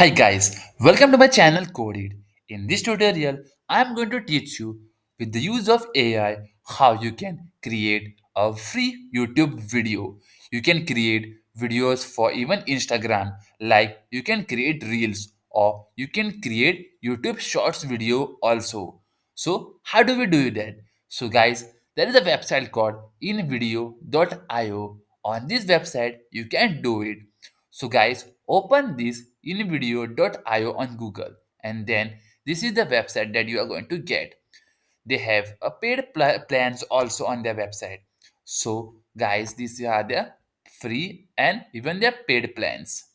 Hi guys, welcome to my channel Coded. In this tutorial, I am going to teach you with the use of AI how you can create a free YouTube video. You can create videos for even Instagram, like you can create reels or you can create YouTube shorts video also. So how do we do that? So guys, there is a website called invideo.io. On this website, you can do it. So guys, open this invideo.io on Google, and then this is the website that you are going to get. They have a paid plans also on their website. So guys, these are the free and even their paid plans.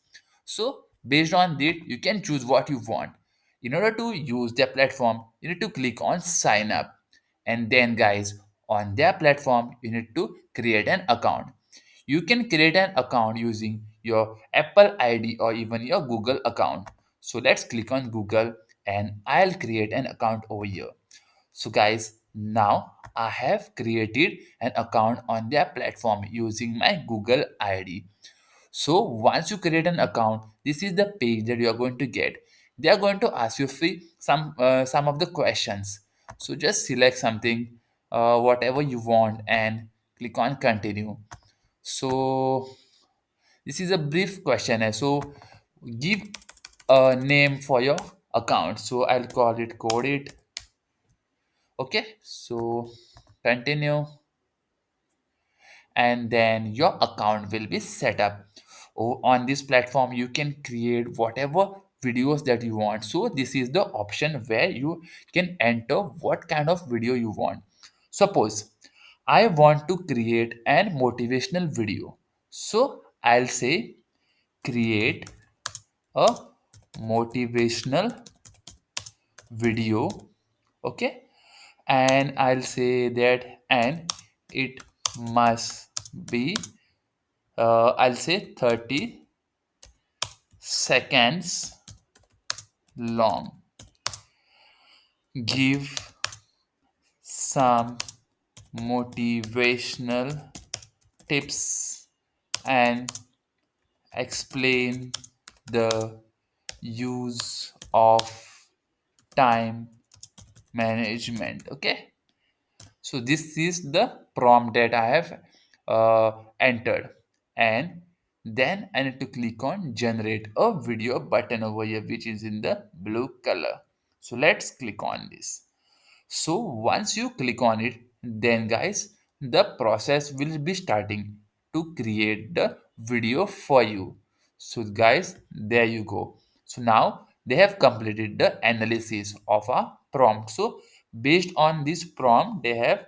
So based on that, you can choose what you want. In order to use their platform, you need to click on sign up, and then guys, on their platform you need to create an account. You can create an account using your Apple ID or even your Google account. So let's click on Google and I'll create an account over here. So guys, now I have created an account on their platform using my Google ID. So once you create an account, this is the page that you are going to get. They are going to ask you free some of the questions. So just select something, whatever you want, and click on continue. So this is a brief questionnaire. So give a name for your account. So I'll call it code it. Okay. So continue, and then your account will be set up. On this platform you can create whatever videos that you want. So this is the option where you can enter what kind of video you want. Suppose I want to create an motivational video, so I'll say create a motivational video. Okay, and I'll say that, and it must be I'll say 30 seconds long. Give some motivational tips and explain the use of time management. Okay, so this is the prompt that I have entered, and then I need to click on generate a video button over here, which is in the blue color. So let's click on this. So once you click on it, then guys, the process will be starting to create the video for you. So guys, there you go. So now they have completed the analysis of a prompt. So based on this prompt, they have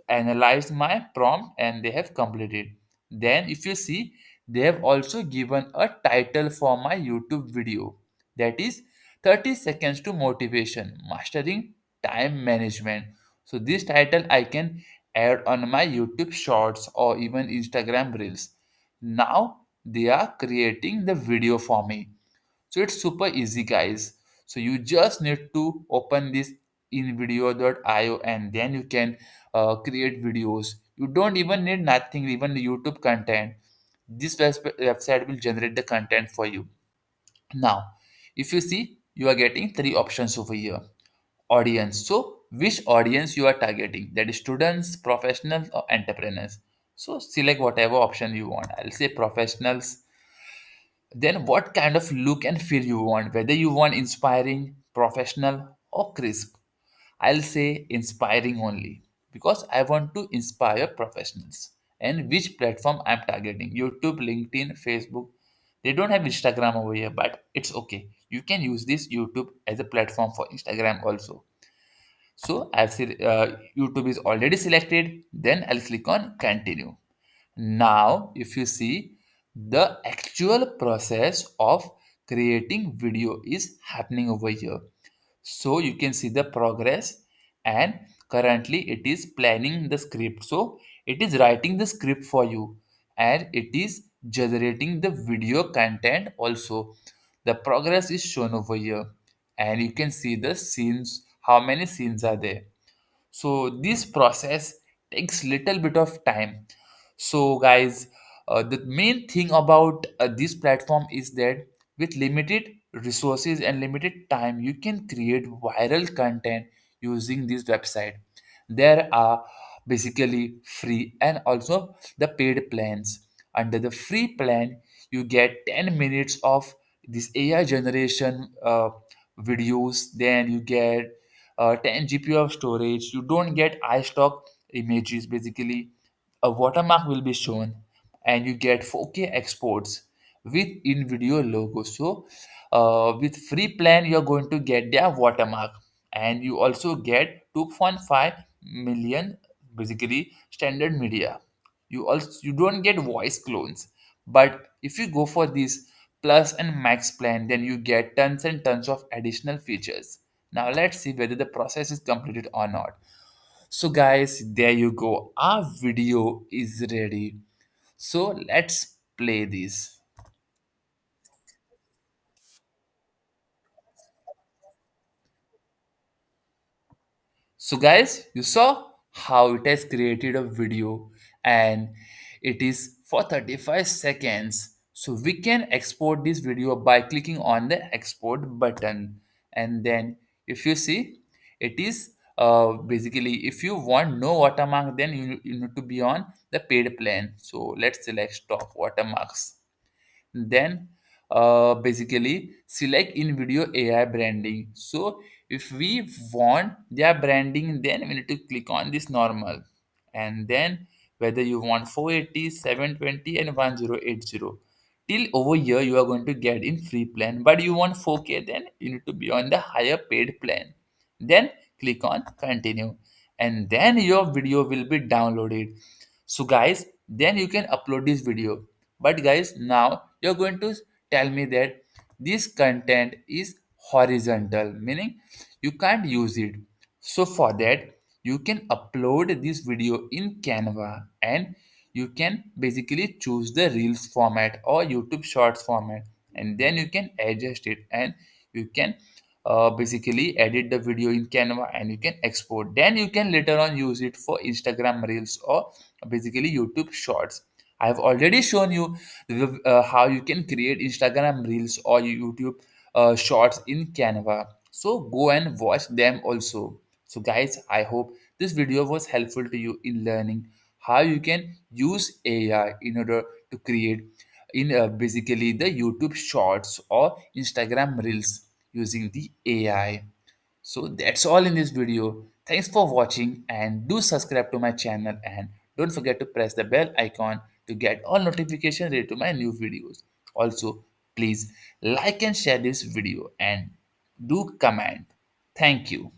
analyzed my prompt and they have completed. Then if you see, they have also given a title for my YouTube video, that is 30 seconds to motivation mastering time management. So this title I can add on my YouTube shorts or even Instagram reels. Now they are creating the video for me. So it's super easy guys. So you just need to open this in video.io, and then you can create videos. You don't even need nothing, even the YouTube content. This website will generate the content for you. Now, if you see, you are getting three options over here. Audience. So, which audience you are targeting? That is students, professionals, or entrepreneurs. So, select whatever option you want. I'll say professionals. Then, what kind of look and feel you want? Whether you want inspiring, professional, or crisp. I'll say inspiring only because I want to inspire professionals. And which platform I'm targeting? YouTube, LinkedIn, Facebook. They don't have Instagram over here, but it's okay. You can use this YouTube as a platform for Instagram also. So I've said YouTube is already selected. Then I'll click on continue. Now, if you see, the actual process of creating video is happening over here. So you can see the progress, and currently it is planning the script. So it is writing the script for you, and it is generating the video content also. The progress is shown over here, and you can see the scenes, how many scenes are there. So this process takes little bit of time. So guys, the main thing about this platform is that with limited resources and limited time, you can create viral content using this website. There are basically free and also the paid plans. Under the free plan, you get 10 minutes of this AI generation videos, then you get 10 GB of storage. You don't get iStock images. Basically, a watermark will be shown, and you get 4K exports with in video logo. So with free plan, you're going to get their watermark, and you also get 2.5 million basically standard media. You don't get voice clones, but if you go for this plus and max plan, then you get tons and tons of additional features. Now let's see whether the process is completed or not. So guys, there you go, our video is ready. So let's play this. So guys, you saw how it has created a video, and it is for 35 seconds. So we can export this video by clicking on the export button. And then if you see, it is basically, if you want no watermark, then you need to be on the paid plan. So let's select stop watermarks. Then basically select in video AI branding. So if we want their branding, then we need to click on this normal, and then whether you want 480, 720, and 1080. Till over here you are going to get in free plan, but you want 4K, then you need to be on the higher paid plan. Then click on continue, and then your video will be downloaded. So guys, then you can upload this video. But guys, now you're going to tell me that this content is horizontal, meaning you can't use it. So for that, you can upload this video in Canva, and you can basically choose the Reels format or YouTube Shorts format, and then you can adjust it, and you can basically edit the video in Canva, and you can export. Then you can later on use it for Instagram Reels or basically YouTube Shorts. I have already shown you how you can create Instagram Reels or YouTube Shorts in Canva. So go and watch them also. So guys, I hope this video was helpful to you in learning how you can use AI in order to create in basically the YouTube Shorts or Instagram Reels using the AI. So that's all in this video. Thanks for watching, and do subscribe to my channel, and don't forget to press the bell icon to get all notifications related to my new videos. Also, please like and share this video, and do comment. Thank you.